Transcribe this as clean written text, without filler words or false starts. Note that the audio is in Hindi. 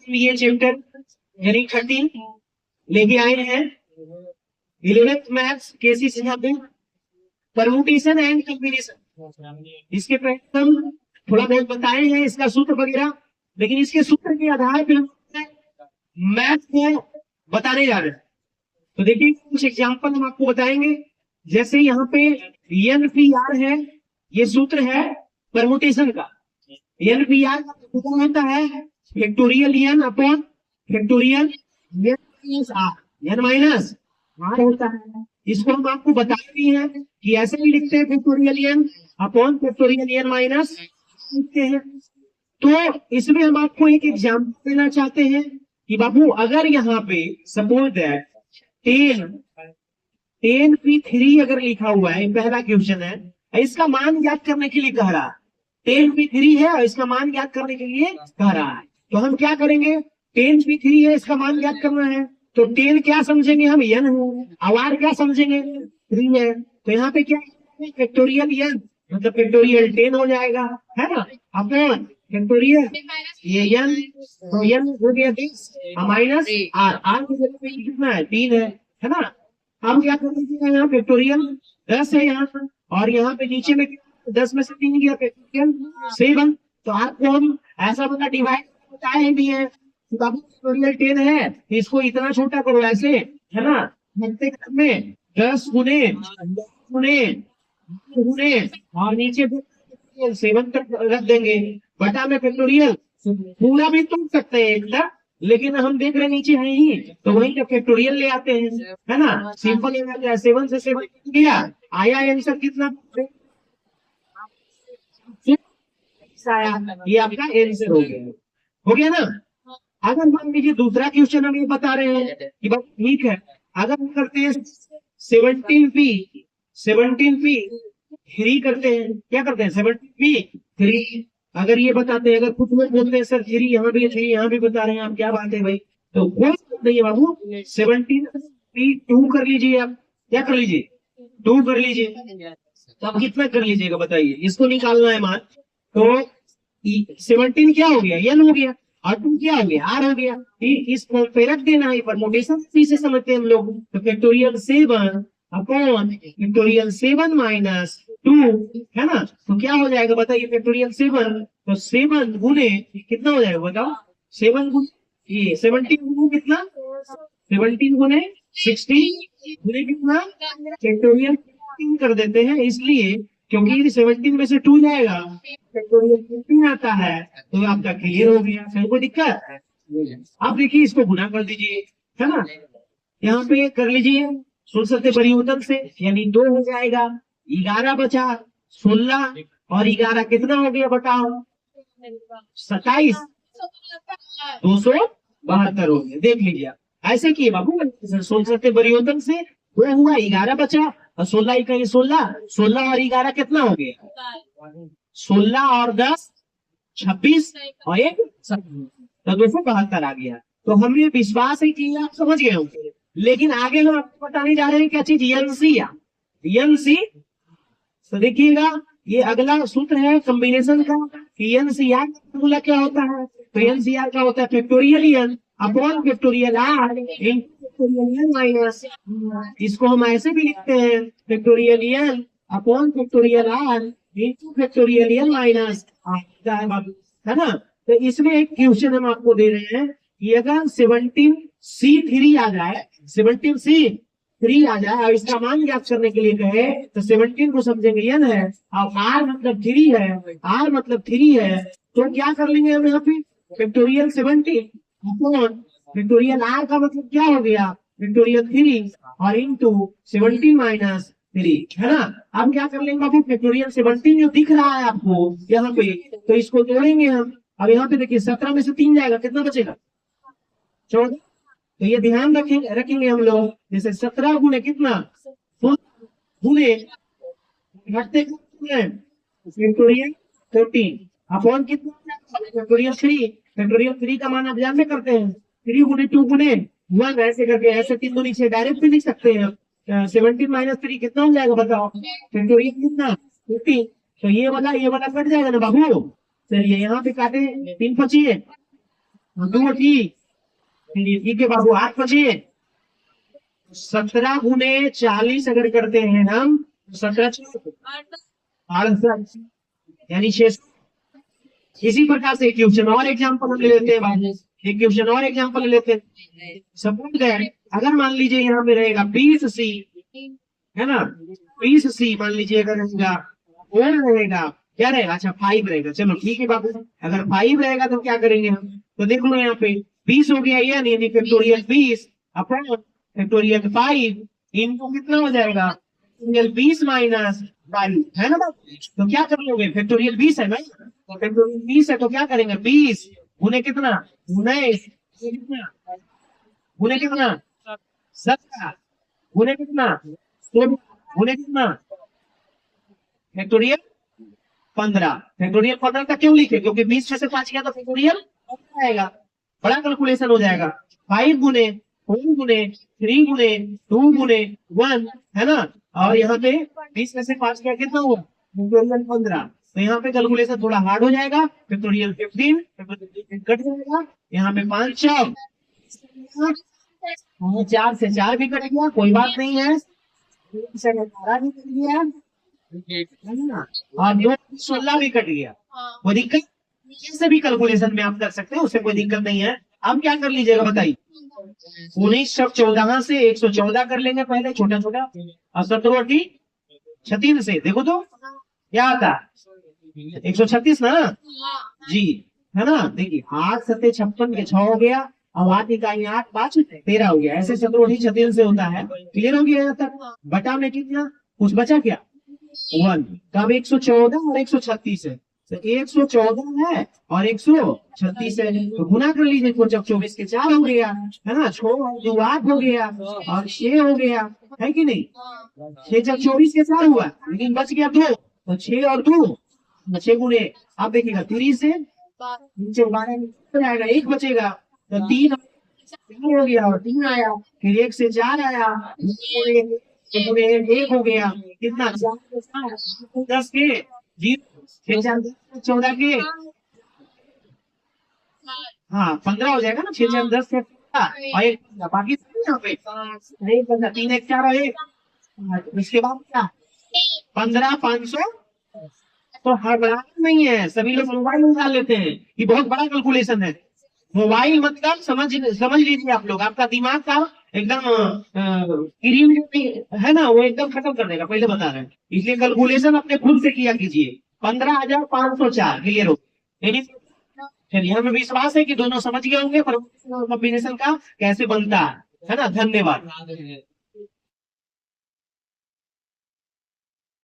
ये चैप्टर यानी 13 लेके आए हैं 11th मैथ्स केसीसी यहाँ पे परमुटेशन एंड कॉम्बिनेशन। इसके पहले हम थोड़ा बहुत बताए हैं इसका सूत्र वगैरह, लेकिन इसके सूत्र के आधार पर मैथ को बताने जा रहे हैं। तो देखिए कुछ एग्जांपल हम आपको बताएंगे। जैसे यहाँ पे NPR है, ये सूत्र है परमुटेशन का। NPR का सूत्र होता है factorial n upon factorial n minus r होता है। इसको हम आपको बताए भी हैं कि ऐसे भी लिखते हैं factorial n upon factorial n minus लिखते हैं। तो इसमें हम आपको एक एग्जाम्पल देना चाहते हैं कि बाबू अगर यहाँ पे सपोज दैट 10p3 अगर लिखा हुआ है, पहला क्वेश्चन है, इसका मान ज्ञात करने के लिए कह रहा है 10p3 है और इसका मान ज्ञात करने के लिए कह रहा है। तो हम क्या करेंगे, 10p3 है, इसका मान ज्ञात करना है, तो 10 क्या समझेंगे हम, n है, अब r क्या समझेंगे 3 है। तो यहाँ पे क्या फैक्टोरियल n मतलब फैक्टोरियल 10 हो जाएगा, है ना, अपॉन फैक्टोरियल ये n, तो n हो गया 10 माइनस r की जगह पे कितना है 3 है ना। हम क्या कर लीजिएगा, यहाँ फैक्टोरियल 10 है यहाँ, और यहाँ पे नीचे में 10 में से 3 गया फैक्टोरियल 7। तो आपको हम ऐसा बता डिवाइड बताए भी है, फैक्टोरियल 10 है, इसको इतना छोटा करो ऐसे, है ना, घंटे में 10 गुने और नीचे 7 तक रख देंगे, बटा में फैक्टोरियल पूरा भी तुम सकते हैं एकदम, लेकिन हम देख रहे नीचे है ही, तो वहीं का फैक्टोरियल ले आते हैं, है ना। सिंपल है, 7 से 7 गया, आया आंसर कितना, आया, ये आपका आंसर हो गया ना। अगर मान लीजिए दूसरा क्वेश्चन हम ये बता रहे हैं कि बस ठीक है, अगर हम करते हैं 17p 3 करते हैं, क्या करते हैं 17p 3, अगर ये बताते हैं, अगर कुछ लोग बोलते हैं सर 3 यहाँ भी 3 यहाँ भी बता रहे हैं, आप क्या बात है भाई, तो कोई बात नहीं है बाबू, 17p 2 कर लीजिए, आप क्या कर लीजिए 2 कर लीजिए, तो आप कितना कर लीजिएगा बताइए, इसको निकालना है मान, तो 17 क्या हो गया n हो गया, और 2 क्या हो गया r हो गया, इस फॉर्म पे रख देना है, परमुटेशन से समझते हैं हम लोग। तो फैक्टोरियल 7 अपॉन फैक्टोरियल 7 माइनस 2, है ना, तो क्या हो जाएगा बताइए फैक्टोरियल 7, तो 7 गुने कितना हो जाएगा बताओ, 7 गुने ये 17 गुने कितना, 17 गुने 16 गुने कितना, फैक्टोरियल 15 कर देते हैं, इसलिए क्योंकि 17 में से 2 जाएगा फैक्टोरियल 15 आता है, तो आपका क्लियर हो गया, फिर कोई दिक्कत है। आप देखिए इसको गुना कर दीजिए, है ना, यहाँ पे कर लीजिए शुद्ध सत्य परिवर्तन से, यानी 2 हो जाएगा, 11 बचा, 16 और 11 कितना हो गया बताओ 27, 272 हो गया। देख लीजिए ऐसे किए बाबू, शुद्ध सत्य परिवर्तन से 2 हुआ, 11 बचा, और 16 का 16 और 11 कितना हो गया 16 और 10 26 और 1 तो 272 आ गया। तो हमें विश्वास है कि आप समझ गए होंगे, लेकिन आगे हम आपको बताने जा रहे हैं क्या चीज, एनसी। तो देखिएगा ये अगला सूत्र है कॉम्बिनेशन का, एनसीआर का फॉर्मूला क्या होता है, तो एनसीआर का होता है factorial n upon factorial r factorial n minus, इसको हम ऐसे भी लिखते हैं factorial n upon factorial r into factorial n minus, है ना। तो इसमें एक क्वेश्चन हम आपको दे रहे हैं कि अगर 17c3 आ जाए, 17c3 आ जाए और इसका मान ज्ञात करने के लिए कहे, तो 17 को समझेंगे n है और r मतलब 3 है, r मतलब 3 है, तो क्या कर लेंगे हम यहाँ पे फैक्टोरियल 17 अपॉन फैक्टोरियल r का मतलब क्या हो गया फैक्टोरियल 3 और इंटू 17 माइनस 3, है ना। अब क्या कर लेंगे बाबू, फैक्टोरियल 17 जो दिख रहा है आपको यहाँ पे, तो इसको जोड़ेंगे हम। अब यहाँ पे देखिए 17 में से 3 जाएगा, कितना बचेगा 14, तो ये ध्यान रखेंगे हम लोग, जैसे 17 गुने कितना गुने घटते फैक्टोरियल 14 अपॉन कितना फैक्टोरियल 3 का मान आप जानते करते हैं 3 गुने 2 गुने 1, ऐसे करके ऐसे 3 गुने से डायरेक्ट भी लिख सकते हैं। 17 माइनस 3 कितना हो जाएगा बताओ फैक्टोरियल कितना 15, तो ये वाला कट जाएगा ना बाबू। चलिए यहाँ पे काटे 3 बचिए, दो ठीक, ठीक है बाबू। 8 बजे 17 गुने 40 अगर करते हैं हम, 17 68 यानी 6। इसी प्रकार से एक क्वेश्चन और एग्जांपल ले लेते हैं भाई, एक क्वेश्चन और एग्जांपल ले लेते हैं। सपोज दैट अगर मान लीजिए यहाँ पे रहेगा 20C, है ना, 20C मान लीजिए अगर रहेगा, और रहेगा क्या रहेगा, अच्छा 5 रहेगा। चलो ठीक है बाबू, अगर 5 रहेगा तो क्या करेंगे हम, तो देख लो यहाँ पे 20 हो गया, यानी फैक्टोरियल 20 अपॉन फैक्टोरियल 5 इनको कितना हो जाएगा, फैक्टोरियल 20 माइनस 5, है ना बाबू। तो क्या कर लोगे, फैक्टोरियल 20 है ना, तो फैक्टोरियल 20 है तो क्या करेंगे, 20 गुने कितना, 19 कितना, गुने कितना, 17 गुने कितना, 16 गुने कितना, फैक्टोरियल 15। फैक्टोरियल 15 का क्यों लिखे, क्योंकि 20 में से 5 गया तो फैक्टोरियल 15 आएगा, बड़ा कैलकुलेशन हो जाएगा। 5 गुने 4 गुने 3 गुने 2 गुने 1, है ना, और यहाँ पे 20 में से 5 गया कितना हुआ, फैक्टोरियल 15। तो यहाँ पे कैलकुलेशन थोड़ा हार्ड हो जाएगा, फैक्टोरियल 15 कट जाएगा, यहाँ पे 5 4 4 से 4 भी कट गया, कोई बात नहीं है, 12 भी कट गया, है ना, और 16 भी कट गया, कोई दिक्कत, कैसे भी कैलकुलेशन में आप कर सकते हैं, उससे कोई दिक्कत नहीं है। अब क्या कर लीजिएगा बताइए, 19 सब 14 से 114 कर लेंगे पहले, छोटा छोटा, और 17 36 से देखो तो क्या आता, 136 ना जी, है ना। देखिए 8 सत्ते 56 के 6 हो गया, अब 8 इकाई 8 5 13 हो गया, ऐसे 17 36 से होता है। क्लियर हो गया यहाँ तक, बटा में कितना कुछ बचा क्या, 1, कब 114 और 136 है, तो 114 है और 136 है, तो गुना कर लीजिए, तो जब 24 के 4 हो गया, है ना, 6 8 हो गया और 6 हो गया, है कि नहीं, 6 जब 24 के 4 हुआ, लेकिन बच गया 2, तो 6 और 2 6 गुने, आप देखिएगा 3 से नीचे 12 आएगा, 1 बचेगा, तो 3 हो गया और 3 आया, फिर 1 से 4 आया, 1 हो गया, कितना 10 के 14 के, हाँ 15 हो जाएगा ना, 6 4 10 के, और एक बाकी यहाँ पे नहीं बचा, 3 1 4 और 1, इसके बाद क्या 15 500। तो हड़बड़ाना नहीं है, सभी लोग मोबाइल निकाल लेते हैं, ये बहुत बड़ा कैलकुलेशन है। मोबाइल मतलब समझ लीजिए आप लोग, आपका दिमाग का एकदम क्रीम है ना, वो एकदम खत्म कर देगा, पहले बता रहे हैं। इसलिए कैलकुलेशन अपने खुद से किया कीजिए। 15,504 क्लियर हो, चलिए हमें विश्वास है कि दोनों समझ गए होंगे कॉम्बिनेशन का कैसे बनता है ना। धन्यवाद।